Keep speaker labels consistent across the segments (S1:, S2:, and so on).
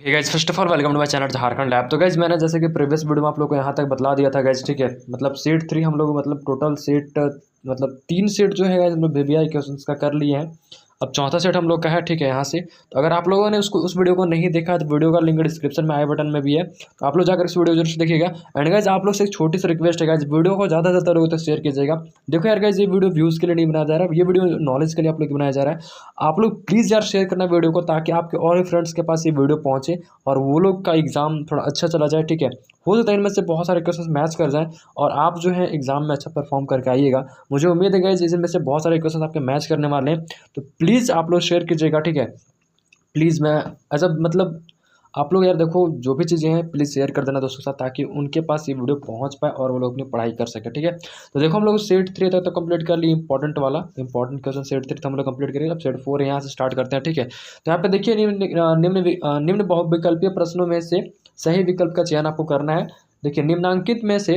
S1: Hey guys, first of all welcome to my channel Jharkhand lab. तो guys मैंने जैसे कि प्रीवियस वीडियो में आप लोग को यहाँ तक बतला दिया था गाइज, ठीक है। मतलब सेट 3 हम लोग मतलब टोटल सेट मतलब 3 सेट जो है गाइज हम लोग वीवीआई क्वेश्चन का कर लिए हैं। अब चौथा सेट हम लोग का है, ठीक है। यहाँ से तो अगर आप लोगों ने उस वीडियो को नहीं देखा तो वीडियो का लिंक डिस्क्रिप्शन में आई बटन में भी है, तो आप लोग जाकर इस वीडियो जरूर से देखिएगा। एंड गाइज आप लोग से एक छोटी सी रिक्वेस्ट है गाइज, वीडियो को ज़्यादा से ज़्यादा लोगों तक शेयर कीजिएगा। देखो यार गाइज, ये वीडियो व्यूज़ के लिए नहीं बनाया जा रहा है, ये वीडियो नॉलेज के लिए आप लोग बनाया जा रहा है। आप लोग प्लीज़ यार शेयर करना वीडियो को, ताकि आपके और भी फ्रेंड्स के पास ये वीडियो पहुँचे और वो लोग का एग्ज़ाम थोड़ा अच्छा चला जाए, ठीक है। हो सकता है इनमें से बहुत सारे क्वेश्चन मैच कर जाएं और आप जो है एग्ज़ाम में अच्छा परफॉर्म करके आइएगा। मुझे उम्मीद है गाइस इनमें से बहुत सारे क्वेश्चन आपके मैच करने वाले हैं, तो प्लीज़ आप लोग शेयर कीजिएगा, ठीक है। प्लीज़ मैं ऐसा मतलब आप लोग यार देखो, जो भी चीज़ें हैं प्लीज़ शेयर कर देना दोस्तों के साथ, ताकि उनके पास ये वीडियो पहुंच पाए और वो लोग अपनी पढ़ाई कर सकें, ठीक है। तो देखो हम लोग सेट 3 तक तो कंप्लीट कर लिए, इंपॉर्टेंट क्वेश्चन सेट 3 तो हम लोग कंप्लीट करेंगे। अब सेट 4 यहाँ से स्टार्ट करते हैं, ठीक है। तो यहाँ पे देखिए निम्न बहुविकल्पीय प्रश्नों में से सही विकल्प का चयन आपको करना है। देखिए निम्नांकित में से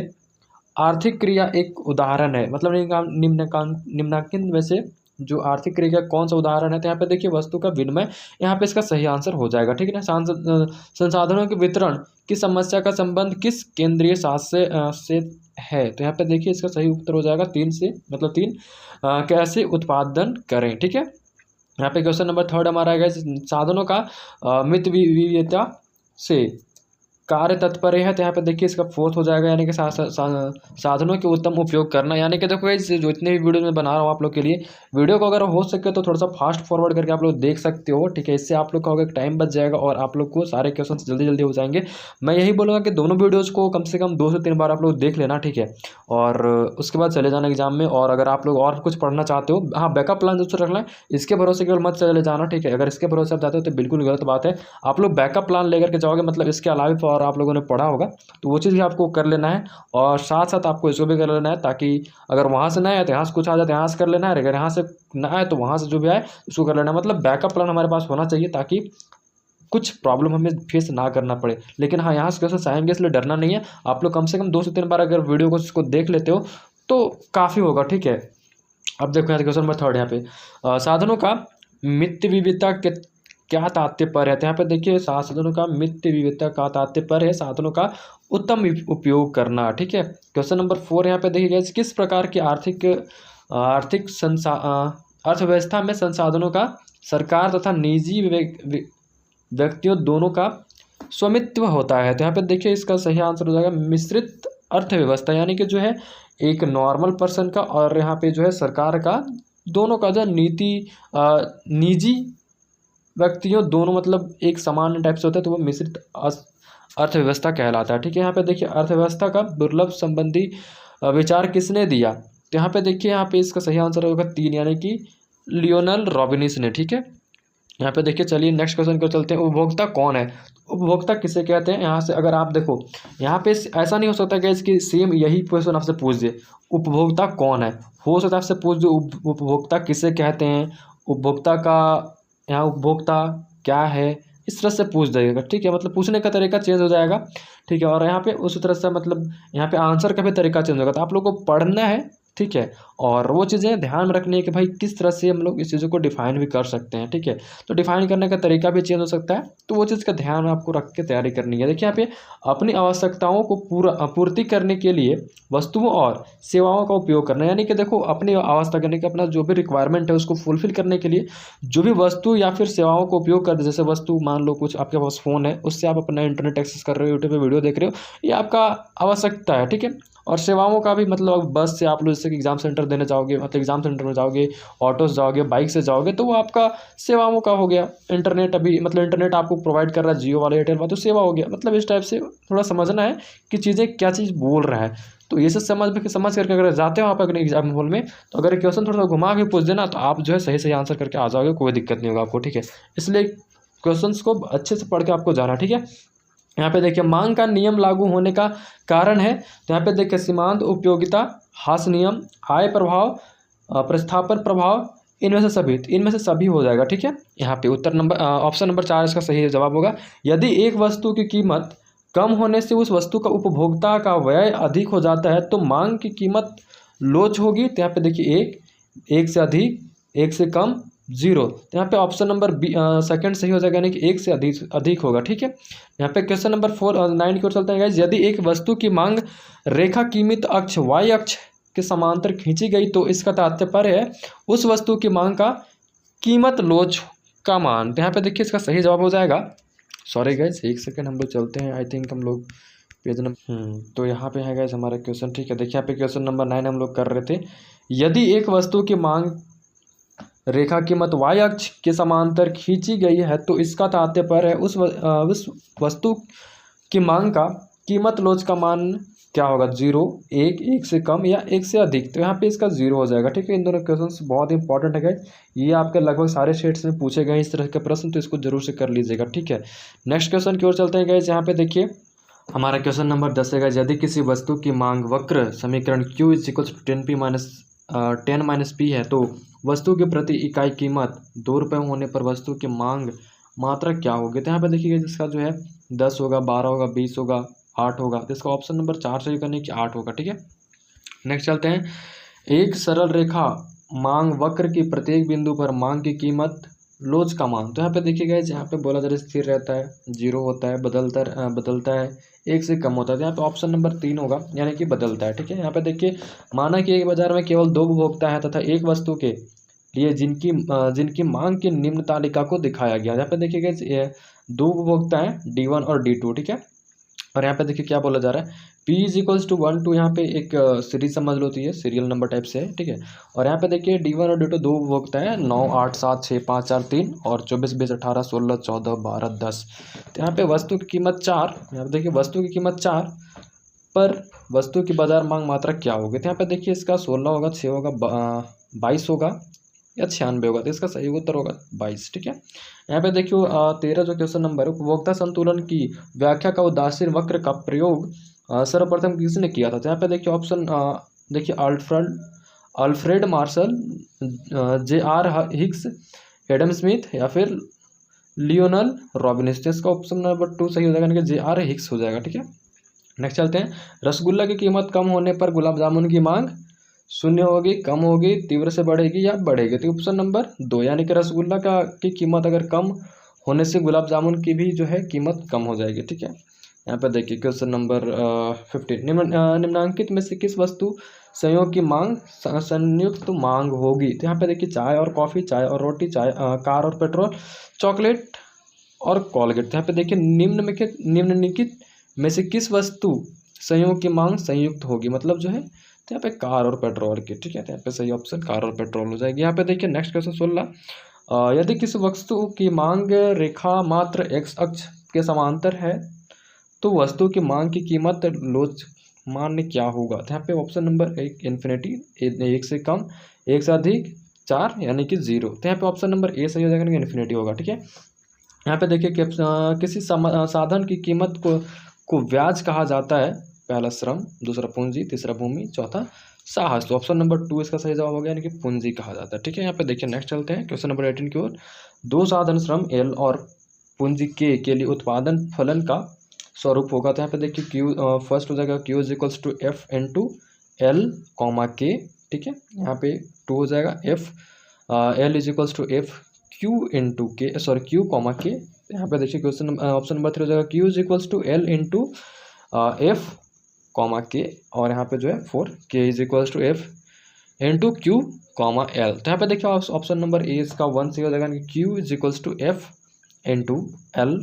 S1: आर्थिक क्रिया एक उदाहरण है, मतलब निम्नांकित में से जो आर्थिक क्रिया का कौन सा उदाहरण है। तो यहाँ पे देखिए वस्तु का विनिमय, यहाँ पे इसका सही आंसर हो जाएगा, ठीक है ना। संसाधनों के वितरण की समस्या का संबंध किस केंद्रीय शासन से है। तो यहाँ पे देखिए इसका सही उत्तर हो जाएगा 3 से, मतलब 3 कैसे उत्पादन करें, ठीक है। यहाँ पे क्वेश्चन नंबर 3 हमारा आएगा, साधनों का मितव्ययिता से कार्य तत्पर है। तो यहाँ पे देखिए इसका 4th हो जाएगा, यानी कि साधनों के उत्तम उपयोग करना। यानी कि देखो इस जो इतने भी वीडियो में बना रहा हूँ आप लोग के लिए, वीडियो को अगर हो सके तो थोड़ा सा फास्ट फॉरवर्ड करके आप लोग देख सकते हो, ठीक है। इससे आप लोग का होगा टाइम बच जाएगा और आप लोग को सारे क्वेश्चन जल्दी जल्दी हो जाएंगे। मैं यही बोलूँगा कि दोनों वीडियोज़ को कम से कम 2 से 3 बार आप लोग देख लेना, ठीक है। और उसके बाद चले जाना एग्जाम में। और अगर आप लोग और कुछ पढ़ना चाहते हो, हाँ बैकअप प्लान जरूर रखना है, इसके भरोसे केवल मत चले जाना, ठीक है। अगर इसके भरोसे आप जाते हो तो बिल्कुल गलत बात है। आप लोग बैकअप प्लान लेकर के जाओगे, मतलब इसके अलावा और आप लोगों ने पढ़ा होगा, तो वो चीज़ भी आपको कर लेना है। और साथ साथ आपको इसको भी कर लेना है, ताकि अगर वहाँ से ना आए तो यहाँ से कुछ आ जाए तो यहाँ से कर लेना है, अगर यहाँ से ना आए तो वहाँ से जो भी आए उसको कर लेना है। मतलब बैकअप प्लान हमारे पास होना चाहिए, ताकि कुछ प्रॉब्लम हमें फेस ना करना पड़े। लेकिन हाँ, यहाँ से क्वेश्चन आएंगे इसलिए डरना नहीं है। आप लोग कम से कम 2 से 3 बार अगर वीडियो को इसको देख लेते हो तो काफ़ी होगा, ठीक है। अब देखो यहाँ क्वेश्चन नंबर 3 यहाँ पे साधनों का मित्त विविधता के क्या तात्पर्य है। तो यहाँ पे देखिए साधनों का मित्त विविधता का तात्पर्य है साधनों का उत्तम उपयोग करना, ठीक है। क्वेश्चन नंबर 4 यहाँ पे देखिए किस प्रकार की आर्थिक अर्थव्यवस्था में संसाधनों का सरकार तथा निजी व्यक्तियों दोनों का स्वामित्व होता है। तो यहाँ पे देखिए इसका सही आंसर हो जाएगा मिश्रित अर्थव्यवस्था, यानी कि जो है एक नॉर्मल पर्सन का और यहाँ पे जो है सरकार का, दोनों का जो निजी व्यक्तियों दोनों मतलब एक समान टाइप से होता है, तो वो मिश्रित अर्थव्यवस्था कहलाता है, ठीक है। यहाँ पे देखिए अर्थव्यवस्था का दुर्लभ संबंधी विचार किसने दिया। तो यहाँ पे देखिए यहाँ पे इसका सही आंसर होगा 3, यानी कि लियोनल रॉबिन्स ने, ठीक है। यहाँ पे देखिए चलिए नेक्स्ट क्वेश्चन को चलते हैं। उपभोक्ता कौन है, उपभोक्ता किसे कहते हैं। यहाँ से अगर आप देखो, यहाँ पे ऐसा नहीं हो सकता कि इसकी सेम यही क्वेश्चन आपसे पूछ दे, उपभोक्ता कौन है। हो सकता है आपसे पूछ दे उपभोक्ता किसे कहते हैं, उपभोक्ता का यहाँ उपभोक्ता क्या है, इस तरह से पूछ देगा, ठीक है। मतलब पूछने का तरीका चेंज हो जाएगा, ठीक है। और यहाँ पे उस तरह से मतलब यहाँ पे आंसर का भी तरीका चेंज होगा। तो आप लोग को पढ़ना है, ठीक है। और वो चीज़ें ध्यान में रखनी है कि भाई किस तरह से हम लोग इस चीज़ों को डिफाइन भी कर सकते हैं, ठीक है। तो डिफाइन करने का तरीका भी चेंज हो सकता है, तो वो चीज़ का ध्यान आपको रख के तैयारी करनी है। देखिए यहाँ पे अपनी आवश्यकताओं को पूर्ति करने के लिए वस्तुओं और सेवाओं का उपयोग करना, यानी कि देखो अपनी आवश्यकता करने का अपना जो भी रिक्वायरमेंट है उसको फुलफिल करने के लिए जो भी वस्तु या फिर सेवाओं का उपयोग करते, जैसे वस्तु मान लो कुछ आपके पास फ़ोन है, उससे आप अपना इंटरनेट एक्सेस कर रहे हो, यूट्यूब पर वीडियो देख रहे हो, ये आपका आवश्यकता है, ठीक है। और सेवाओं का भी मतलब बस से आप लोग जैसे कि एग्ज़ाम सेंटर देने जाओगे, मतलब एग्ज़ाम सेंटर में जाओगे, ऑटो से जाओगे, बाइक से जाओगे, तो वो आपका सेवाओं का हो गया। इंटरनेट अभी मतलब इंटरनेट आपको प्रोवाइड कर रहा है जियो वाला, एयरटेल वाला, तो सेवा हो गया। मतलब इस टाइप से थोड़ा समझना है कि चीज़ें क्या चीज़ बोल रहा है। तो ये सब समझ करके अगर जाते हो आप अपने एग्जाम हॉल में, तो अगर क्वेश्चन थोड़ा सा घुमा के पूछ देना तो आप जो है सही सही आंसर करके आ जाओगे, कोई दिक्कत नहीं होगा आपको, ठीक है। इसलिए क्वेश्चन को अच्छे से पढ़ के आपको जाना, ठीक है। यहाँ पे देखिए मांग का नियम लागू होने का कारण है। तो यहाँ पे देखिए सीमांत उपयोगिता, हास नियम, आय प्रभाव, प्रतिस्थापन प्रभाव, इनमें से सभी हो जाएगा, ठीक है। यहाँ पे उत्तर नंबर ऑप्शन नंबर 4 इसका सही जवाब होगा। यदि एक वस्तु की कीमत कम होने से उस वस्तु का उपभोक्ता का व्यय अधिक हो जाता है तो मांग की कीमत लोच होगी। तो यहाँ पे देखिए एक से अधिक, एक से कम, जीरो। तो यहाँ पे ऑप्शन नंबर बी सेकंड सही हो जाएगा, यानी कि एक से अधिक होगा। ठीक है, यहाँ पे क्वेश्चन नंबर 9 की ओर चलते हैं गाइस। यदि एक वस्तु की मांग रेखा कीमित अक्ष y अक्ष के समांतर खींची गई तो इसका तात्पर्य है उस वस्तु की मांग का कीमत लोच का मान। तो यहाँ पे देखिए इसका सही जवाब हो जाएगा, सॉरी गाइस एक सेकंड हम लोग चलते हैं, आई थिंक हम लोग पेज नंबर तो यहाँ पे है गाइस हमारा क्वेश्चन। ठीक है, देखिए यहाँ पे क्वेश्चन नंबर 9 हम लोग कर रहे थे। यदि एक वस्तु की मांग रेखा कीमत y अक्ष के समांतर खींची गई है तो इसका तात्पर्य है उस वस्तु की मांग का कीमत लोच का मान क्या होगा, जीरो, एक से कम या एक से अधिक। तो यहाँ पे इसका जीरो हो जाएगा। ठीक है, इन दोनों क्वेश्चंस बहुत इंपॉर्टेंट है गाइस, ये आपके लगभग सारे सेट्स में पूछे गए इस तरह के प्रश्न, तो इसको जरूर से कर लीजिएगा। ठीक है, नेक्स्ट क्वेश्चन की ओर चलते हैं गाइस। यहाँ पे देखिए हमारा क्वेश्चन नंबर 10 है गाइस। यदि किसी वस्तु की मांग वक्र समीकरण Q = 10p है तो वस्तु की प्रति इकाई कीमत 2 रुपये होने पर वस्तु की मांग मात्रा क्या होगी। तो यहाँ पे देखिए जिसका जो है 10 होगा, 12 होगा, 20 होगा, 8 होगा, तो इसका ऑप्शन नंबर 4 सही करने की 8 होगा। ठीक है, नेक्स्ट चलते हैं। एक सरल रेखा मांग वक्र की प्रत्येक बिंदु पर मांग की कीमत लोच का मान। तो यहाँ पे देखिए गाइस, यहाँ पे बोला जा स्थिर रहता है, जीरो होता है, बदलता है, एक से कम होता है। तो यहाँ पे ऑप्शन नंबर 3 होगा, यानी कि बदलता है। ठीक है, यहाँ पे देखिए माना कि एक बाजार में केवल 2 उपभोक्ता है तथा एक वस्तु के लिए जिनकी मांग की निम्न तालिका को दिखाया गया। यहाँ पे देखिए गाइस 2 उपभोक्ता हैं, D1 और D2। ठीक है, और यहाँ पे देखिए क्या बोला जा रहा है, P = 1 2, यहाँ पे एक सीरीज समझ लो, तो ये सीरियल नंबर टाइप से है। ठीक है, और यहाँ पे देखिए D1 और D2 2 उपभोक्ता है, 9 8 7 6 5 4 3 और 24 20 18 16 14 12 10। तो यहाँ पे वस्तु की कीमत 4, यहाँ पे देखिए वस्तु की कीमत 4 पर वस्तु की बाजार मांग मात्रा क्या होगी। तो यहाँ पे देखिए इसका 16 होगा, 6 होगा, 22 होगा या 96 होगा। तो इसका सही उत्तर होगा 22। ठीक है, यहाँ पे देखियो 13 जो क्वेश्चन नंबर है, उपभोक्ता संतुलन की व्याख्या का उदासीन वक्र का प्रयोग सर्वप्रथम किसने किया था। तो यहाँ पे देखिए ऑप्शन देखिए Alfred Marshall, J.R. Hicks, Adam Smith या फिर लियोनल रॉबिन्स। तो इसका ऑप्शन नंबर 2 सही हो जाएगा, यानी कि J.R. हिक्स हो जाएगा। ठीक है, नेक्स्ट चलते हैं। रसगुल्ला की कीमत कम होने पर गुलाब जामुन की मांग शून्य होगी, कम होगी, तीव्र से बढ़ेगी या बढ़ेगी। तो ऑप्शन नंबर 2, यानी कि रसगुल्ला की कीमत अगर कम होने से गुलाब जामुन की भी जो है कीमत कम हो जाएगी। ठीक है, यहाँ पर देखिए क्वेश्चन नंबर 15, निम्नांकित में से किस वस्तु संयोग की मांग संयुक्त मांग होगी। तो यहाँ पे देखिए चाय और कॉफ़ी, चाय और रोटी, चाय कार और पेट्रोल, चॉकलेट और कोलगेट। तो यहाँ पे देखिए निम्नलिखित में से किस वस्तु संयोग की मांग संयुक्त होगी, मतलब जो है तो यहाँ पे कार और पेट्रोल की। ठीक है, तो यहाँ पे सही ऑप्शन कार और पेट्रोल हो जाएगी। यहाँ पे देखिए नेक्स्ट क्वेश्चन 16, यदि किसी वस्तु की मांग रेखा मात्र x अक्ष के समांतर है तो वस्तु की मांग की कीमत लोच मान क्या होगा। तो यहाँ पे ऑप्शन नंबर 1 इन्फिनिटी, 1 से कम, 1 से अधिक, 4 यानी कि 0। तो यहाँ पे ऑप्शन नंबर ए सही हो जाएगा, इन्फिनिटी होगा। ठीक है, यहाँ पे देखिए किसी साधन की कीमत को ब्याज कहा जाता है। पहला श्रम, दूसरा पूंजी, तीसरा भूमि, चौथा साहस। तो ऑप्शन नंबर 2 इसका सही जवाब हो गया, यानी कि पूंजी कहा जाता है। ठीक है, यहाँ पे देखिए नेक्स्ट चलते हैं क्वेश्चन नंबर 18 की ओर। 2 साधन श्रम L और पूंजी के लिए उत्पादन फलन का स्वरूप होगा। तो यहाँ पे देखिए Q फर्स्ट हो जाएगा Q = F × L, K। ठीक है, यहाँ पे 2 हो जाएगा F L = F Q × K, sorry Q, K। यहाँ पे देखिए क्वेश्चन ऑप्शन नंबर 3 हो जाएगा Q = L × F, K, और यहाँ पे जो है 4 K = F × Q, L। तो यहाँ पे देखिए ऑप्शन नंबर ए इसका 1 सही हो जाएगा, Q = F × L,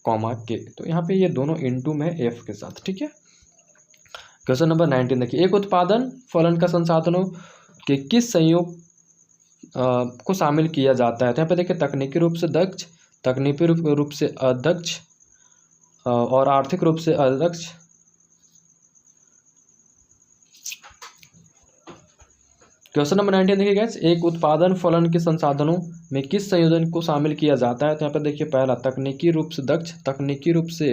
S1: K। तो यहाँ पे ये दोनों इंटू में F के साथ। ठीक है, क्वेश्चन नंबर 19 देखिए, एक उत्पादन फलन का संसाधनों के किस संयोग को शामिल किया जाता है। तो यहाँ पे देखिए तकनीकी रूप से दक्ष, तकनीकी रूप से अदक्ष और आर्थिक रूप से अदक्ष। क्वेश्चन नंबर 19 देखिए गाइस, एक उत्पादन फलन के संसाधनों में किस संयोजन को शामिल किया जाता है। तो यहाँ पे देखिए पहला तकनीकी रूप से दक्ष, तकनीकी रूप से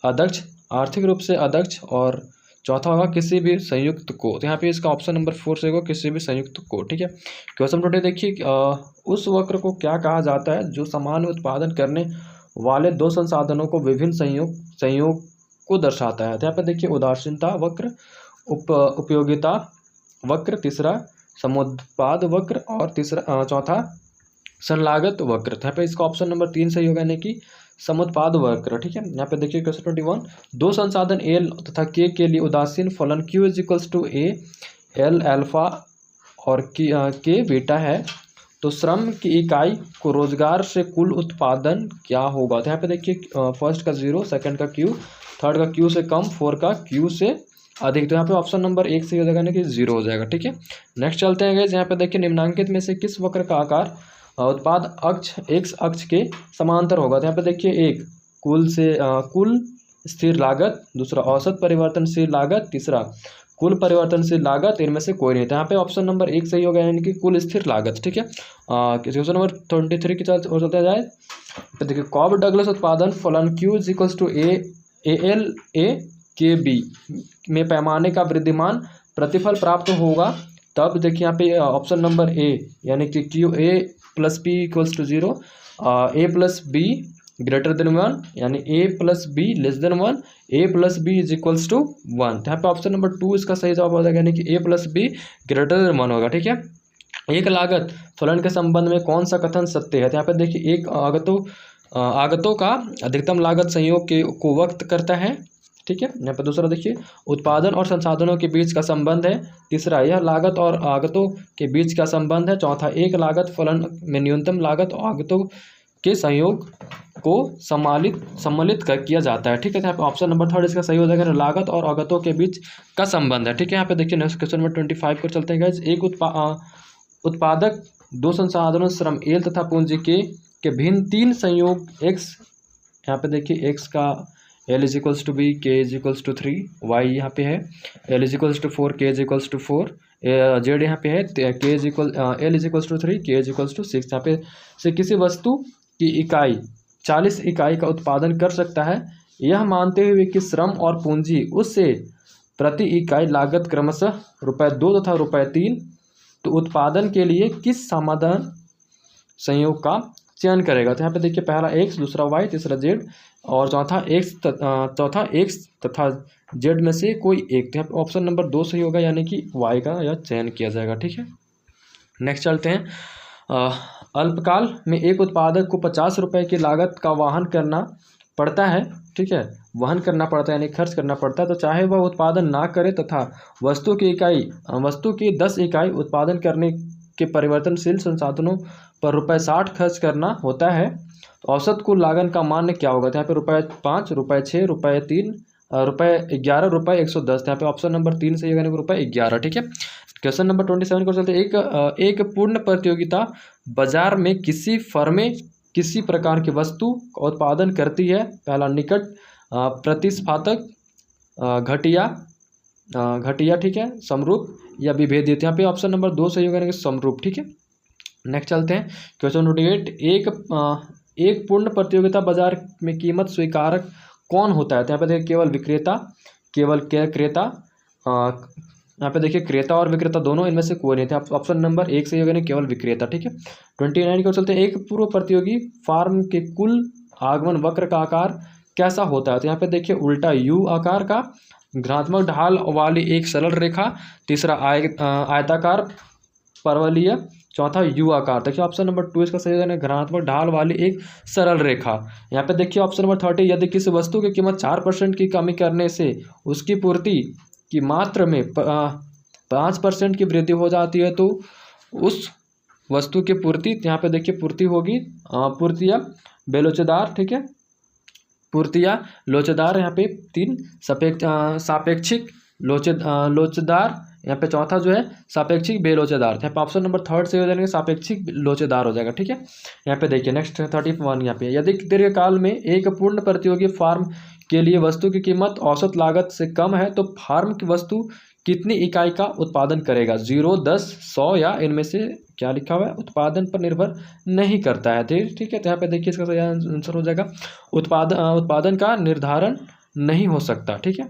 S1: अदक्ष, आर्थिक रूप से अदक्ष, और चौथा होगा किसी भी संयुक्त को। तो यहाँ पे इसका ऑप्शन नंबर 4 से होगा किसी भी संयुक्त को। ठीक है, क्वेश्चन 20 देखिए, उस वक्र को क्या कहा जाता है जो समान उत्पादन करने वाले 2 संसाधनों को विभिन्न संयोग को दर्शाता है। तो यहाँ पे देखिए उदासीनता वक्र, उपयोगिता वक्र, तीसरा समुत्पाद वक्र, और चौथा संलागत वक्र। तो यहाँ पे इसका ऑप्शन नंबर 3 सही होगा, यानी कि समुत्पाद वक्र। ठीक है, यहाँ पे देखिए क्वेश्चन 21, दो संसाधन एल तथा के लिए उदासीन फलन Q is equals to A L alpha और के बीटा है, तो श्रम की इकाई को रोजगार से कुल उत्पादन क्या होगा। तो यहाँ पे देखिए फर्स्ट का 0, सेकंड का Q, थर्ड का Q से कम, फोर्थ का Q से अधिक। तो यहाँ पे ऑप्शन नंबर 1 सही हो जाएगा, यानी कि 0 हो जाएगा। ठीक है, नेक्स्ट चलते हैं गाइस। यहाँ पे देखिए निम्नांकित में से किस वक्र का आकार उत्पाद अक्ष x अक्ष के समांतर होगा। तो यहाँ पे देखिए एक कुल स्थिर लागत, दूसरा औसत परिवर्तनशील लागत, तीसरा कुल परिवर्तनशील लागत, इनमें से कोई नहीं। तो यहाँ पे ऑप्शन नंबर 1 सही होगा, यानी कि कुल स्थिर लागत। ठीक है, क्वेश्चन नंबर 23 की चलते जाए तो देखिए कॉब डगलस उत्पादन फलन Q is equals to ALA/KB में पैमाने का वृद्धिमान प्रतिफल प्राप्त होगा। तब देखिए यहाँ पे ऑप्शन नंबर A, यानी कि QA + P = 0, A+B greater than 1, यानी A+B < 1, A+B = 1। यहाँ पे ऑप्शन नंबर 2 इसका सही जवाब हो जाएगा, यानी कि A+B ग्रेटर देन 1 होगा। ठीक है, एक लागत फलन के संबंध में कौन सा कथन सत्य है। तो यहाँ पे देखिए एक आगतों का अधिकतम लागत संयोग को व्यक्त करता है। ठीक है, यहाँ पे दूसरा देखिए उत्पादन और संसाधनों के बीच का संबंध है। तीसरा यह लागत और आगतों के बीच का संबंध है। चौथा एक लागत फलन में न्यूनतम लागत और आगतों के संयोग को सम्मिलित किया जाता है। ठीक है, यहाँ पे ऑप्शन नंबर 3 इसका सही हो जाएगा, लागत और आगतों के बीच का संबंध है। ठीक है, यहाँ पे देखिए नेक्स्ट क्वेश्चन नंबर 25 पर चलते हैं गाइस। एक उत्पादक दो संसाधनों श्रम एल तथा पूंजी के भिन्न 3 संयोग x, यहाँ पे देखिए x का L = B, K = 3, Y यहाँ पे है L = 4, K = 4, Z यहाँ पे है L = 3, K = 6। यहाँ पे से किसी वस्तु की इकाई 40 इकाई का उत्पादन कर सकता है, यह मानते हुए कि श्रम और पूंजी उससे प्रति इकाई लागत क्रमशः ₹2 तथा ₹3, तो उत्पादन के लिए किस समाधान संयोग का चयन करेगा। तो यहाँ पे देखिए पहला x, दूसरा y, तीसरा z और चौथा x तथा z में से कोई एक। तो यहाँ पे ऑप्शन नंबर 2 सही होगा, यानी कि y का यह चयन किया जाएगा। ठीक है, नेक्स्ट चलते हैं। अल्पकाल में एक उत्पादक को 50 रुपये की लागत का वहन करना पड़ता है। ठीक है, वहन करना पड़ता है यानी खर्च करना पड़ता है, तो चाहे वह उत्पादन ना करे तथा वस्तु की 10 इकाई उत्पादन करने के परिवर्तनशील संसाधनों पर ₹60 खर्च करना होता है, तो औसत कुल लागत का मान क्या होगा। तो यहाँ पे ₹5, ₹6, ₹3, ₹11, ₹110। यहाँ पे ऑप्शन नंबर 3 सही होगा, यानी ₹11। ठीक है, क्वेश्चन नंबर 27 को चलते हैं। एक पूर्ण प्रतियोगिता बाजार में किसी फर्में किसी प्रकार की वस्तु का उत्पादन करती है। पहला निकट प्रतिस्पर्धात्मक, घटिया, ठीक है, समरूप या विभेदित। यहाँ पे ऑप्शन नंबर 2 सही होगा, यानी कि समरूप। ठीक है, नेक्स्ट चलते हैं क्वेश्चन 28। एक पूर्ण प्रतियोगिता बाजार में कीमत स्वीकारक कौन होता है। तो यहाँ पे देखिए केवल विक्रेता, केवल क्रेता, यहाँ पे देखिए क्रेता और विक्रेता दोनों, इनमें से कोई नहीं था। ऑप्शन नंबर 1 सही होगा, नहीं केवल विक्रेता। ठीक है, 29 को चलते हैं। एक पूर्व प्रतियोगी फार्म के कुल आगमन वक्र का आकार कैसा होता है। तो यहाँ पे देखिए उल्टा U आकार का, घनात्मक ढाल वाली एक सरल रेखा, तीसरा आयताकार परवलयीय, चौथा U आकार। देखिए ऑप्शन नंबर 2 इसका सही है, घनात्मक ढाल वाली एक सरल रेखा। यहाँ पे देखिए ऑप्शन नंबर 30, यदि किसी वस्तु की कीमत 4% की कमी करने से उसकी पूर्ति की मात्रा में 5% की वृद्धि हो जाती है, तो उस वस्तु की पूर्ति, यहाँ पे देखिए पूर्ति होगी पूर्तिया बेलोचेदार। ठीक है, पूर्तिया लोचेदार, यहाँ पे 3 सापेक्षिक लोचेदार, यहाँ पे चौथा जो है सापेक्षिक बेलोचेदार। यहाँ पे ऑप्शन नंबर 3 से हो जाएंगे, सापेक्षिक लोचेदार हो जाएगा। ठीक है, यहाँ पे देखिए नेक्स्ट 31 यहाँ पे, यदि दीर्घकाल में एक पूर्ण प्रतियोगी फार्म के लिए वस्तु की कीमत औसत लागत से कम है, तो फार्म की वस्तु कितनी इकाई का उत्पादन करेगा। 0, 10, 100 या इनमें से क्या लिखा हुआ है, उत्पादन पर निर्भर नहीं करता है। ठीक है, तो यहाँ पे देखिए इसका सही आंसर हो जाएगा उत्पादन का निर्धारण नहीं हो सकता। ठीक है,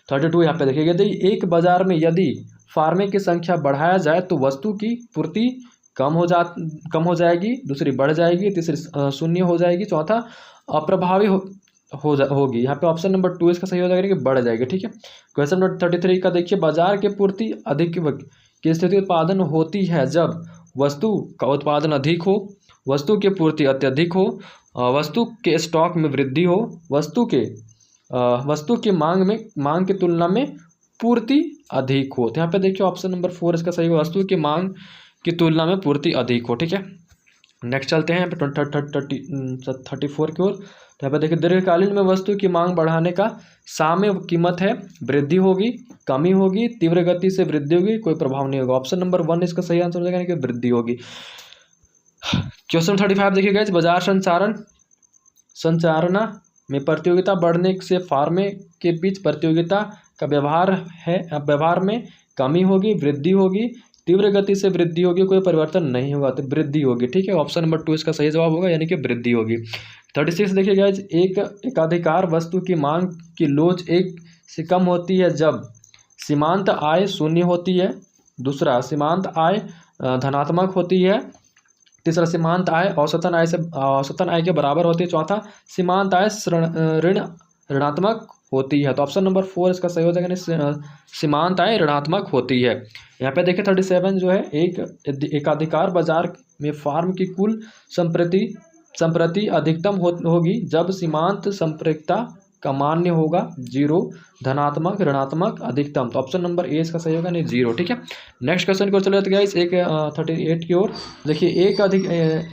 S1: 32 यहाँ पे देखिए, यदि एक बाजार में यदि फार्में की संख्या बढ़ाया जाए तो वस्तु की पूर्ति कम हो जाएगी, दूसरी बढ़ जाएगी, तीसरी शून्य हो जाएगी, चौथा अप्रभावी होगी। यहाँ पे ऑप्शन नंबर 2 इसका सही हो जाएगा कि बढ़ जाएगी। ठीक है, क्वेश्चन नंबर 33 का देखिए, बाजार के पूर्ति अधिक की स्थिति उत्पादन होती है जब वस्तु का उत्पादन अधिक हो, वस्तु की पूर्ति अत्यधिक हो, वस्तु के स्टॉक में वृद्धि हो, वस्तु की मांग की तुलना में पूर्ति अधिक हो। तो यहाँ पे देखिए ऑप्शन नंबर 4 इसका सही होगा, वस्तु की मांग की तुलना में पूर्ति अधिक हो। ठीक है, नेक्स्ट चलते हैं यहाँ पे 34 की ओर। तो यहाँ पे देखिए दीर्घकालीन में वस्तु की मांग बढ़ाने का साम्य कीमत है, वृद्धि होगी, कमी होगी, तीव्र गति से वृद्धि होगी, कोई प्रभाव नहीं होगा। ऑप्शन नंबर 1 इसका सही आंसर हो जाएगा कि वृद्धि होगी। क्वेश्चन 35 देखिए गाइस, बाजार संचालना में प्रतियोगिता बढ़ने से फार्मे के बीच प्रतियोगिता का व्यवहार में कमी होगी, वृद्धि होगी, तीव्र गति से वृद्धि होगी, कोई परिवर्तन नहीं होगा, तो वृद्धि होगी। ठीक है, ऑप्शन नंबर 2 इसका सही जवाब होगा, यानी कि वृद्धि होगी। 36 देखिए गाइस, एकाधिकार वस्तु की मांग की लोच 1 से कम होती है जब सीमांत आय शून्य होती है, दूसरा सीमांत आय धनात्मक होती है, तीसरा सीमांत आय औसतन आय के बराबर होती है, चौथा सीमांत आय ऋणात्मक होती है। तो ऑप्शन नंबर 4 इसका सही हो जाएगा, सीमांत आय ऋणात्मक होती है। यहाँ पे देखिए 37 जो है, एकाधिकार बाजार में फार्म की कुल संप्रति अधिकतम होगी जब सीमांत संप्रक्ता का मान्य होगा 0, धनात्मक, ऋणात्मक, अधिकतम। तो ऑप्शन नंबर ए इसका सही होगा, नहीं 0। ठीक है, नेक्स्ट क्वेश्चन की ओर चले जाते हैं गाइस, 38 की ओर। देखिए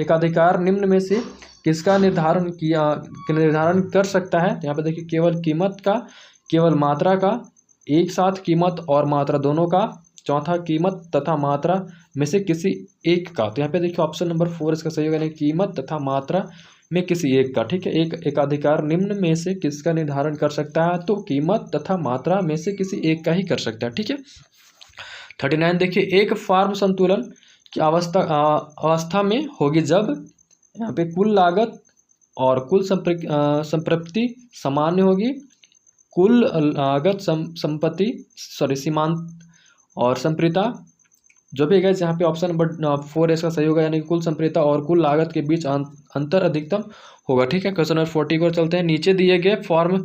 S1: एकाधिकार निम्न में से किसका निर्धारण कर सकता है। यहाँ पे देखिए केवल कीमत का, केवल मात्रा का, एक साथ कीमत और मात्रा दोनों का, चौथा कीमत तथा मात्रा में से किसी एक का। तो यहाँ पे देखिए ऑप्शन नंबर 4 इसका सही होगा, नहीं कीमत तथा मात्रा में किसी एक का। ठीक है, एकाधिकार निम्न में से किसका निर्धारण कर सकता है, तो कीमत तथा मात्रा में से किसी एक का ही कर सकता है। ठीक है, 39 देखिए, एक फार्म संतुलन की अवस्था में होगी जब यहाँ पे कुल लागत और कुल संपत्ति सामान्य होगी, कुल लागत सीमांत और संप्रेता जो भी है यहाँ पे ऑप्शन नंबर 4 इसका सही होगा, यानी कुल संप्रेता और कुल लागत के बीच अंतर अधिकतम होगा। ठीक है, क्वेश्चन नंबर 40 को चलते हैं। नीचे दिए गए फॉर्म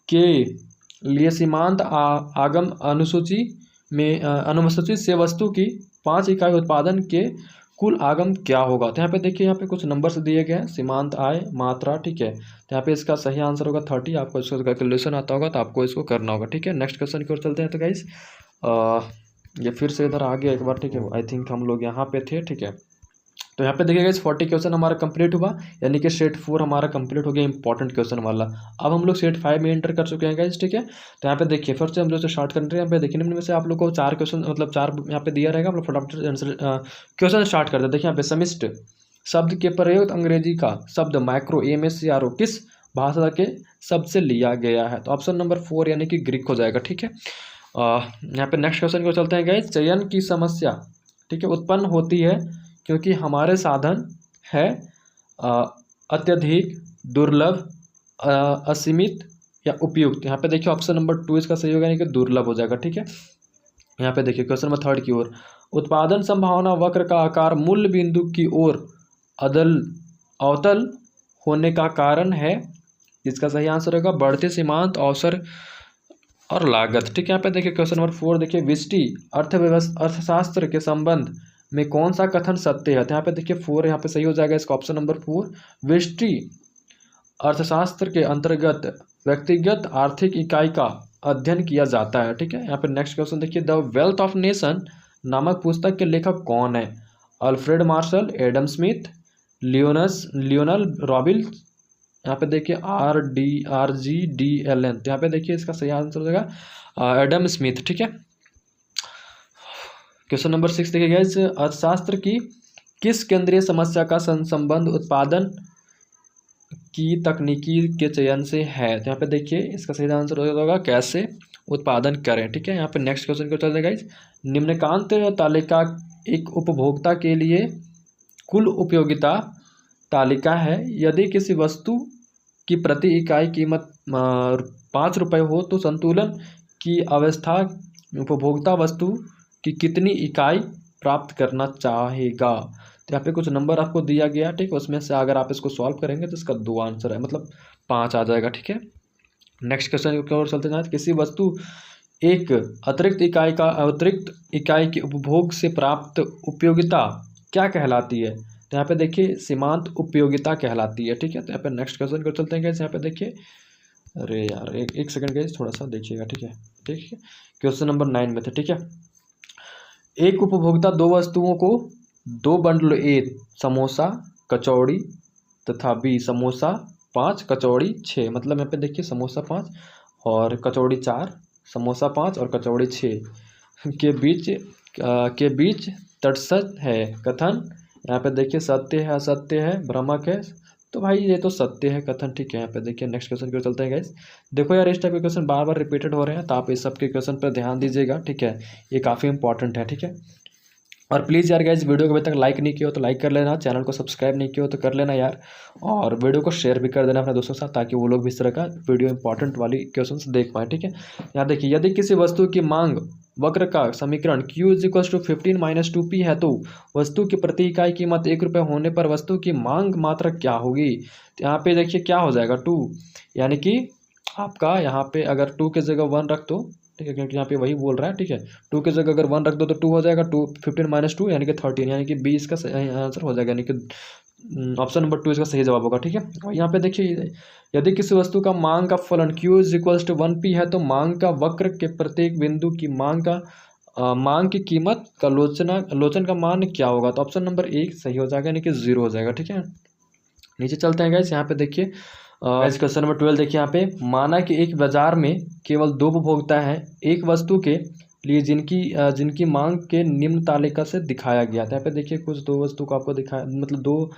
S1: के लिए सीमांत आगम अनुसूची से वस्तु की 5 इकाई उत्पादन के कुल आगम क्या होगा। तो यहाँ पे देखिए, यहाँ पे कुछ नंबर्स दिए गए हैं, सीमांत आय, मात्रा। ठीक है, तो यहाँ पे इसका सही आंसर होगा 30। आपको इसका कैलकुलेशन आता होगा तो आपको इसको करना होगा। ठीक है, नेक्स्ट क्वेश्चन की ओर चलते हैं। तो गाइस ये फिर से इधर आ गया एक बार। ठीक है, आई थिंक हम लोग यहाँ पे थे। ठीक है, तो यहाँ पे देखिएगा 40 क्वेश्चन हमारा कंप्लीट हुआ, यानी कि सेट 4 हमारा कंप्लीट हो गया इंपॉर्टेंट क्वेश्चन वाला। अब हम लोग सेट 5 में एंटर कर चुके हैं गाइस। ठीक है, तो यहाँ पे देखिए फिर से हम लोग स्टार्ट कर रहे हैं। यहाँ पे देखिए निम्न में से आप लोग को 4 क्वेश्चन, मतलब 4 यहाँ पे दिया रहेगा। हम लोग फटाफट क्वेश्चन स्टार्ट करते हैं। देखिए यहाँ पे समिष्ट शब्द के प्रयोग अंग्रेजी का शब्द माइक्रो MSCRO किस भाषा के शब्द से लिया गया है। तो ऑप्शन नंबर 4 यानी कि ग्रीक हो जाएगा। ठीक है, यहाँ पे नेक्स्ट क्वेश्चन को चलते हैं गाइस। चयन की समस्या, ठीक है, उत्पन्न होती है क्योंकि हमारे साधन है अत्यधिक, दुर्लभ, असीमित या उपयुक्त। यहाँ पे देखिए ऑप्शन नंबर 2 इसका सही होगा, यानी कि दुर्लभ हो जाएगा। ठीक है, यहाँ पे देखिए क्वेश्चन नंबर 3 की ओर, उत्पादन संभावना वक्र का आकार मूल बिंदु की ओर अवतल होने का कारण है। इसका सही आंसर होगा बढ़ते सीमांत, अवसर और लागत। ठीक है, यहाँ पे देखिए क्वेश्चन नंबर 4 देखिए, विष्टि अर्थशास्त्र के संबंध में कौन सा कथन सत्य है। तो यहाँ पे देखिए 4 यहाँ पे सही हो जाएगा, इसका ऑप्शन नंबर 4। विष्टि अर्थशास्त्र के अंतर्गत व्यक्तिगत आर्थिक इकाई का अध्ययन किया जाता है। ठीक है, यहाँ पे नेक्स्ट क्वेश्चन देखिए, द वेल्थ ऑफ नेशन नामक पुस्तक के लेखक कौन है। Alfred Marshall, Adam Smith, Lionel Robbins. यहाँ पे देखिए RGDLN। तो यहाँ पे देखिए इसका सही आंसर हो जाएगा एडम स्मिथ। ठीक है, क्वेश्चन नंबर 6 देखिए गाइस, अर्थशास्त्र की किस केंद्रीय समस्या का संबंध उत्पादन की तकनीकी के चयन से है। तो यहाँ पे देखिए इसका सही आंसर होगा कैसे उत्पादन करें। ठीक है, यहाँ पे नेक्स्ट क्वेश्चन को चलते गाइस, निम्नकांत तालिका एक उपभोक्ता के लिए कुल उपयोगिता तालिका है। यदि किसी वस्तु की प्रति इकाई कीमत 5 रुपये हो तो संतुलन की अवस्था उपभोक्ता वस्तु की कितनी इकाई प्राप्त करना चाहेगा। तो यहाँ पे कुछ नंबर आपको दिया गया। ठीक है, उसमें से अगर आप इसको सॉल्व करेंगे तो इसका 2 आंसर है, मतलब 5 आ जाएगा। ठीक है, नेक्स्ट क्वेश्चन की ओर चलते हैं। किसी वस्तु एक अतिरिक्त इकाई के उपभोग से प्राप्त उपयोगिता क्या कहलाती है? तो यहाँ पे देखिए सीमांत उपयोगिता कहलाती है, ठीक है। तो यहाँ पे नेक्स्ट क्वेश्चन को चलते हैं गाइस। यहाँ पे देखिए, अरे यार एक सेकंड गाइस, थोड़ा सा देखिएगा, ठीक है। ठीक है, क्वेश्चन नंबर 9 में थे, ठीक है। एक उपभोक्ता दो वस्तुओं को दो बंडल ए समोसा कचौड़ी तथा बी समोसा 5 कचौड़ी 6, मतलब यहाँ पे देखिए समोसा 5 और कचौड़ी 4, समोसा 5 और कचौड़ी 6 के बीच तटस्थ है। कथन यहाँ पे देखिए सत्य है असत्य है भ्रामक है, तो भाई ये तो सत्य है कथन, ठीक है। यहाँ पे देखिए नेक्स्ट क्वेश्चन की ओर चलते हैं गाइस। देखो यार इस टाइप के क्वेश्चन बार बार रिपीटेड हो रहे हैं, तो आप इस सब के क्वेश्चन पर ध्यान दीजिएगा, ठीक है। ये काफ़ी इंपॉर्टेंट है, ठीक है। और प्लीज़ यार गाइस वीडियो को अभी तक लाइक नहीं किया हो तो लाइक कर लेना, चैनल को सब्सक्राइब नहीं किया हो तो कर लेना यार, और वीडियो को शेयर भी कर देना अपने दोस्तों के साथ, ताकि वो लोग भी इस तरह का वीडियो इंपॉर्टेंट वाली क्वेश्चंस देख पाएँ, ठीक है। यहाँ देखिए, यदि किसी वस्तु की मांग वक्र का समीकरण Q = 15 - 2P है, तो वस्तु की प्रति इकाई कीमत 1 रुपये होने पर वस्तु की मांग मात्रा क्या होगी? तो यहाँ पे देखिए क्या हो जाएगा 2, यानी कि आपका यहाँ पे अगर 2 की जगह 1 रख दो, ठीक है, क्योंकि यहाँ पे वही बोल रहा है, ठीक है। 2 की जगह अगर 1 रख दो तो 2 हो जाएगा, 15 - 2 यानी कि 13, यानी कि बी इसका आंसर हो जाएगा, यानी कि ऑप्शन नंबर 2 इसका सही जवाब होगा, ठीक है। और यहाँ पे देखिए, यदि किसी वस्तु का मांग का फलन Q = 1P है, तो मांग का वक्र के प्रत्येक बिंदु की मांग की कीमत का लोचन का मान क्या होगा? तो ऑप्शन नंबर 1 सही हो जाएगा, यानी कि 0 हो जाएगा, ठीक है। नीचे चलते हैं गाइस। यहाँ पे देखिए क्वेश्चन नंबर 12 देखिए, यहाँ पे माना कि एक बाजार में केवल 2 उपभोक्ता हैं एक वस्तु के लिए जिनकी मांग के निम्न तालिका से दिखाया गया था। यहाँ पे देखिए कुछ 2 वस्तु को आपको दिखाया, मतलब 2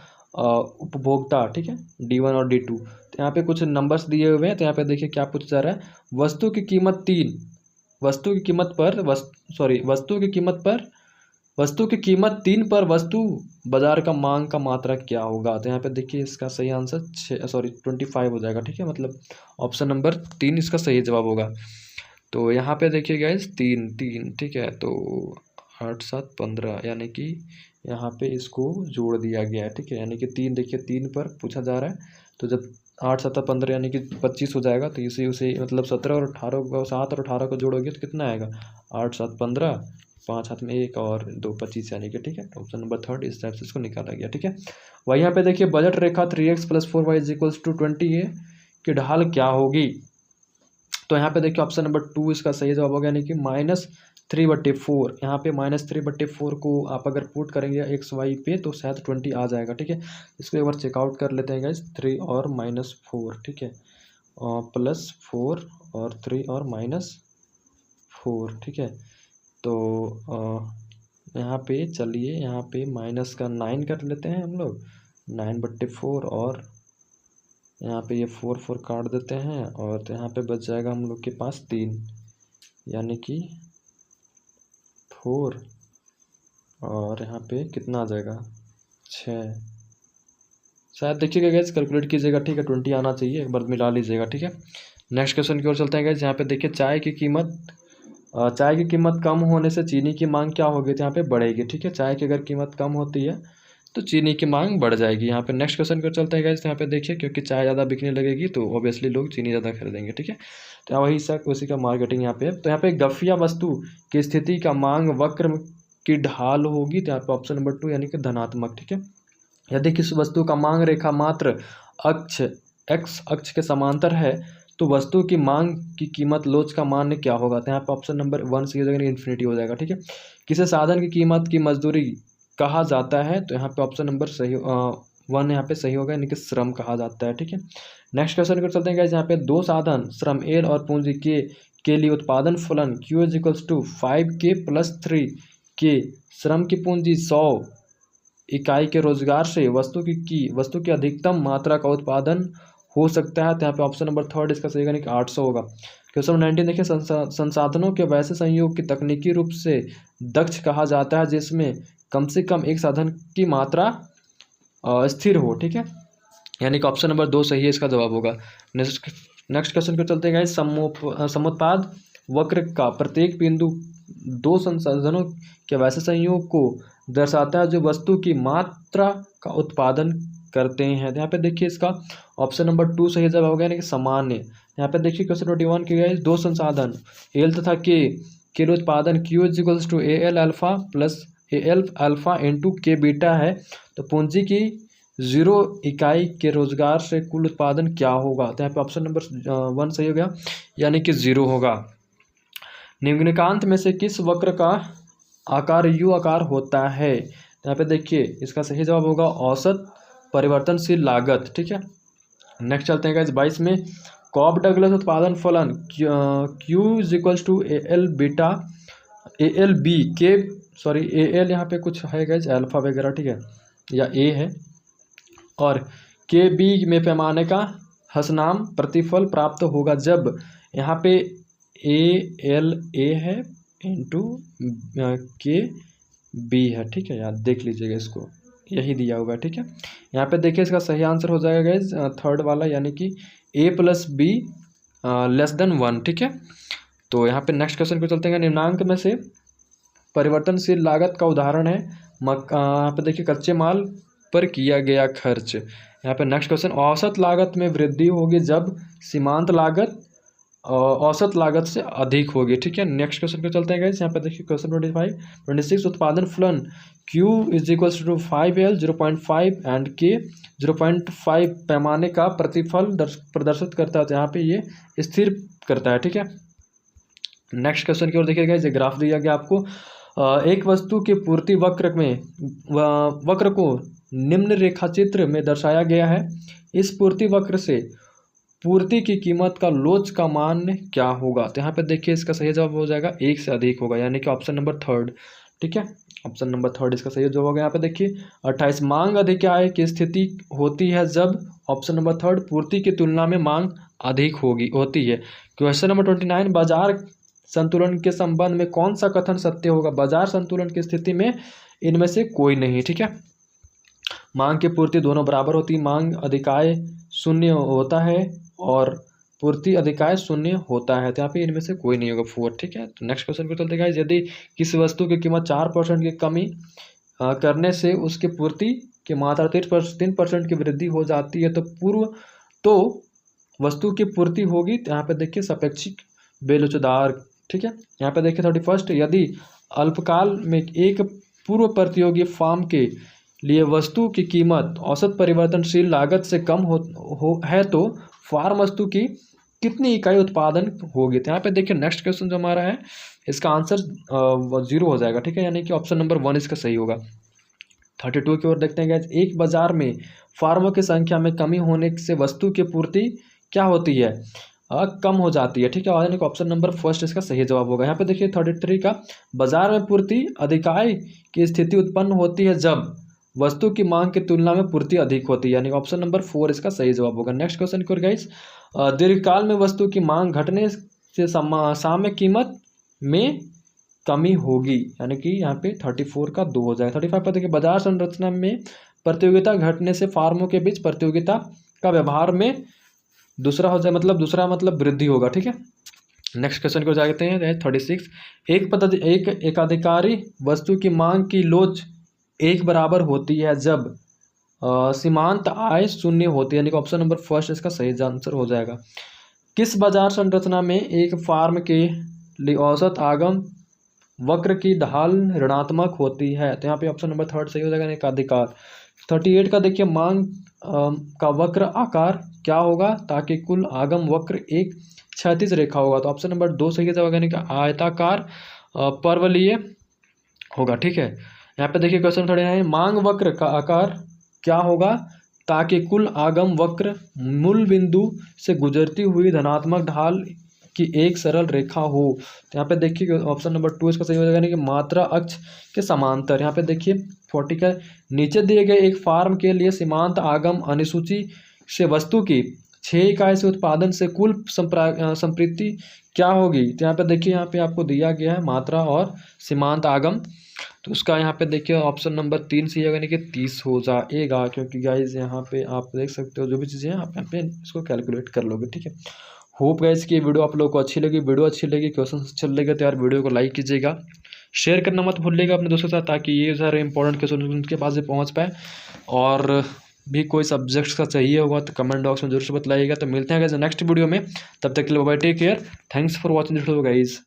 S1: उपभोक्ता, ठीक है, D1 और D2। तो यहाँ पे कुछ नंबर्स दिए हुए हैं, तो यहाँ पे देखिए क्या पूछा जा रहा है। वस्तु की कीमत 3, वस्तु की कीमत 3 पर वस्तु बाजार का मांग का मात्रा क्या होगा? तो यहाँ पे देखिए इसका सही आंसर 25 हो जाएगा, ठीक है, मतलब ऑप्शन नंबर 3 इसका सही जवाब होगा। तो यहाँ पे देखिए गाइस 3, ठीक है, तो 8 7 15, यानी कि यहाँ पे इसको जोड़ दिया गया है, ठीक है, यानी कि 3 देखिए 3 पर पूछा जा रहा है, तो जब 8 7 15 यानी कि 25 हो जाएगा, तो इसे उसे मतलब 17 और 18 को 7 और 18 को जोड़ोगे तो कितना आएगा? 8 7 15, 5 हाथ में 1 और 2 25, यानी कि ठीक है, ऑप्शन नंबर 3 इस टाइप से इसको निकाला गया, ठीक है। वही यहाँ पे देखिए बजट रेखा 3x + 4y = 20 की ढाल क्या होगी? तो यहाँ पे देखिए ऑप्शन नंबर 2 इसका सही जवाब होगा, यानी कि -3/4। यहाँ पे -3/4 को आप अगर पुट करेंगे एक्स वाई पे तो शायद 20 आ जाएगा, ठीक है। इसको एक बार चेकआउट कर लेते हैं गाइस, 3 और -4, ठीक है, +4 और 3 और -4, ठीक है। तो यहाँ पे चलिए, यहाँ पे माइनस का 9 कर लेते हैं हम लोग, 9/4, और यहाँ पे ये 4 काट देते हैं, और तो यहाँ पे बच जाएगा हम लोग के पास 3, यानी कि 4, और यहाँ पे कितना आ जाएगा 6, शायद देखिएगा गैस, कैलकुलेट कीजिएगा, ठीक है, 20 आना चाहिए, एक बार मिला लीजिएगा, ठीक है। नेक्स्ट क्वेश्चन की ओर चलते हैं गैस। यहाँ पे देखिए चाय की कीमत कम होने से चीनी की मांग क्या होगी? तो यहाँ पे बढ़ेगी, ठीक है। चाय की अगर कीमत कम होती है तो चीनी की मांग बढ़ जाएगी। यहाँ पे नेक्स्ट क्वेश्चन को चलते हैं गाइस। यहाँ पे देखिए, क्योंकि चाय ज़्यादा बिकने लगेगी तो ऑब्वियसली लोग चीनी ज़्यादा खरीदेंगे, ठीक है। तो वही उसी का मार्केटिंग यहाँ पे है। तो यहाँ पे गफिया वस्तु की स्थिति का मांग वक्र की ढाल होगी, तो यहाँ पे ऑप्शन नंबर 2 यानी कि धनात्मक, ठीक है। यदि किसी वस्तु का मांग रेखा मात्र एक्स अक्ष के समांतर है तो वस्तु की मांग की कीमत लोच का मान क्या होगा? तो यहाँ पे ऑप्शन नंबर 1 से जगह इन्फिनिटी हो जाएगा, ठीक है। किसी साधन की कीमत की मजदूरी कहा जाता है? तो यहाँ पे ऑप्शन नंबर 1 यहाँ पे सही होगा, यानी कि श्रम कहा जाता है, ठीक है। नेक्स्ट क्वेश्चन को चलते हैं गाइस। यहाँ पे 2 साधन श्रम एल और पूंजी के लिए उत्पादन फलन Q = 5K + 3K, श्रम की पूंजी 100 इकाई के रोजगार से वस्तु की अधिकतम मात्रा का उत्पादन हो सकता है। तो यहाँ पे ऑप्शन नंबर 3 इसका सही, यानी कि 800 होगा। क्वेश्चन 19 देखिए, संसाधनों के वैसे संयोग की तकनीकी रूप से दक्ष कहा जाता है जिसमें कम से कम एक साधन की मात्रा स्थिर हो, ठीक है, यानी कि ऑप्शन नंबर 2 सही है, इसका जवाब होगा। नेक्स्ट क्वेश्चन को चलते हैं, समुत्पाद वक्र का प्रत्येक बिंदु 2 संसाधनों के वैसे संयोग को दर्शाता है जो वस्तु की मात्रा का उत्पादन करते हैं। यहाँ पे देखिए इसका ऑप्शन नंबर 2 सही जवाब होगा, यानी कि सामान्य। यहाँ पे देखिए क्वेश्चन 21 के गए 2 संसाधन एल तथा के लिए उत्पादन Q = AL alpha + A L alpha into के बीटा है, तो पूंजी की 0 इकाई के रोजगार से कुल उत्पादन क्या होगा। तो यहाँ पे ऑप्शन नंबर 1 सही हो गया, यानी कि 0 होगा। निम्नलिखित में से किस वक्र का आकार यू आकार होता है। यहाँ पे देखिए इसका सही जवाब होगा औसत परिवर्तनशील लागत। ठीक है, नेक्स्ट चलते हैं गाइस 22 में। कॉब डगलस उत्पादन फलन Q is equals to A L beta A L B K sorry A L यहाँ पे कुछ है गाइस अल्फा वगैरह, ठीक है, या ए है, और के बी में पैमाने का हसनाम प्रतिफल प्राप्त होगा जब यहाँ पे ए एल ए है इंटू के बी है। ठीक है, यार देख लीजिएगा इसको, यही दिया होगा। ठीक है, यहाँ पे देखिए इसका सही आंसर हो जाएगा गाइज थर्ड वाला, यानी कि ए प्लस बी लेस देन 1। ठीक है, तो यहाँ पे नेक्स्ट क्वेश्चन को चलते हैं। निम्नांक में से परिवर्तनशील लागत का उदाहरण है यहाँ पे देखिए कच्चे माल पर किया गया खर्च। यहाँ पे नेक्स्ट क्वेश्चन, औसत लागत में वृद्धि होगी जब सीमांत लागत औसत लागत से अधिक होगी। ठीक है, नेक्स्ट क्वेश्चन पे चलते हैं गाइस। यहाँ पे देखिए क्वेश्चन 26 उत्पादन फलन Q is equals to 5L 0.5 and K 0.5 पैमाने का प्रतिफल प्रदर्शित करता है। तो यहाँ पे ये स्थिर करता है। ठीक है, नेक्स्ट क्वेश्चन की ओर देखिए गाइस, ग्राफ दिया गया आपको। एक वस्तु के पूर्ति वक्र में वक्र को निम्न रेखाचित्र में दर्शाया गया है। इस पूर्ति वक्र से पूर्ति की कीमत का लोच का मान क्या होगा। तो यहाँ पे देखिए इसका सही जवाब हो जाएगा 1 से अधिक होगा, यानी कि ऑप्शन नंबर 3। ठीक है, ऑप्शन नंबर 3 इसका सही जवाब होगा। यहाँ पे देखिए 28 मांग अधिक आय की स्थिति होती है जब ऑप्शन नंबर 3 पूर्ति की तुलना में मांग अधिक होती है। क्वेश्चन नंबर 29 बाजार संतुलन के संबंध में कौन सा कथन सत्य होगा। बाजार संतुलन की स्थिति में इनमें से कोई नहीं। ठीक है, मांग की पूर्ति दोनों बराबर होती है, मांग अधिकाय शून्य होता है और पूर्ति अधिकाय शून्य होता है। तो यहाँ पे इनमें से कोई नहीं होगा 4। ठीक है, तो नेक्स्ट क्वेश्चन को चलते हैं। यदि किसी वस्तु की कीमत 4% की कमी करने से उसकी पूर्ति की मात्रा 3% की वृद्धि हो जाती है तो वस्तु की पूर्ति होगी। तो यहाँ पे देखिए सापेक्षिक बेलोचदार। ठीक है, यहाँ पे देखिए 31 यदि अल्पकाल में एक पूर्व प्रतियोगी फर्म के लिए वस्तु की कीमत औसत परिवर्तनशील लागत से कम है तो फार्म वस्तु की कितनी इकाई उत्पादन होगी। तो यहाँ पे देखिए नेक्स्ट क्वेश्चन जो हमारा है इसका आंसर 0 हो जाएगा। ठीक है, यानी कि ऑप्शन नंबर 1 इसका सही होगा। 32 की ओर देखते हैं। एक बाजार में फार्मों की संख्या में कमी होने से वस्तु की पूर्ति क्या होती है, कम हो जाती है। ठीक है, यानी कि ऑप्शन नंबर 1 इसका सही जवाब होगा। यहाँ पे देखिए 33 का बाजार में पूर्ति अधिकाय की स्थिति उत्पन्न होती है जब वस्तु की मांग की तुलना में पूर्ति अधिक होती है, यानी ऑप्शन नंबर 4 इसका सही जवाब होगा। नेक्स्ट क्वेश्चन की ओर गाइस, दीर्घकाल में वस्तु की मांग घटने से साम्य कीमत में कमी होगी, यानी कि यहाँ पे 34 का 2 हो जाएगा। 35 पर देखिए बाजार संरचना में प्रतियोगिता घटने से फार्मों के बीच प्रतियोगिता का व्यवहार में दूसरा हो जाए, दूसरा मतलब वृद्धि होगा। ठीक है, नेक्स्ट क्वेश्चन को जाते हैं 36 एक एकाधिकारी वस्तु की मांग की लोच 1 बराबर होती है जब सीमांत आय शून्य होती है, यानी कि ऑप्शन नंबर 1 इसका सही आंसर हो जाएगा। किस बाजार संरचना में एक फार्म के लिए औसत आगम वक्र की ढाल ऋणात्मक होती है। तो यहाँ पे ऑप्शन नंबर 3 सही हो जाएगा, एकाधिकार। 38 का देखिए मांग का वक्र आकार क्या होगा ताकि कुल आगम वक्र एक क्षैतिज रेखा होगा। तो ऑप्शन नंबर 2 सही हो जाएगा, यानी कि आयताकार परवलयीय होगा। ठीक है, यहाँ पे देखिए क्वेश्चन 39 मांग वक्र का आकार क्या होगा ताकि कुल आगम वक्र मूल बिंदु से गुजरती हुई धनात्मक ढाल की एक सरल रेखा हो। तो यहाँ पे देखिए ऑप्शन नंबर 2 इसका सही हो जाएगा, यानी कि मात्रा अक्ष के समांतर। यहाँ पे देखिए 40 का नीचे दिए गए एक फार्म के लिए सीमांत आगम अनुसूची से वस्तु की 6 इकाई से उत्पादन से कुल संप्रीति क्या होगी। तो यहाँ पे देखिए यहाँ पे आपको दिया गया है मात्रा और सीमांत आगम, तो उसका यहाँ पे देखिए ऑप्शन नंबर 3 सही होगा, यानी कि 30 हो जाएगा। क्योंकि गाइज यहाँ पे आप देख सकते हो जो भी चीज़ें हैं आप यहाँ पे इसको कैलकुलेट कर लोगे। ठीक है, होप गाइज की वीडियो आप लोगों को अच्छी लगी। वीडियो अच्छी लगी, क्वेश्चन अच्छे लगे तो यार वीडियो को लाइक कीजिएगा, शेयर करना मत भूलिएगा अपने दोस्तों के साथ, ताकि ये सारे इंपॉर्टेंट क्वेश्चन उनके पास भी पहुँच पाए। और भी कोई सब्जेक्ट्स का चाहिए होगा तो कमेंट बॉक्स में जरूर से बताइएगा। तो मिलते हैं गाइज नेक्स्ट वीडियो में, तब तक के लिए bye, take care, thanks for watching this video guys.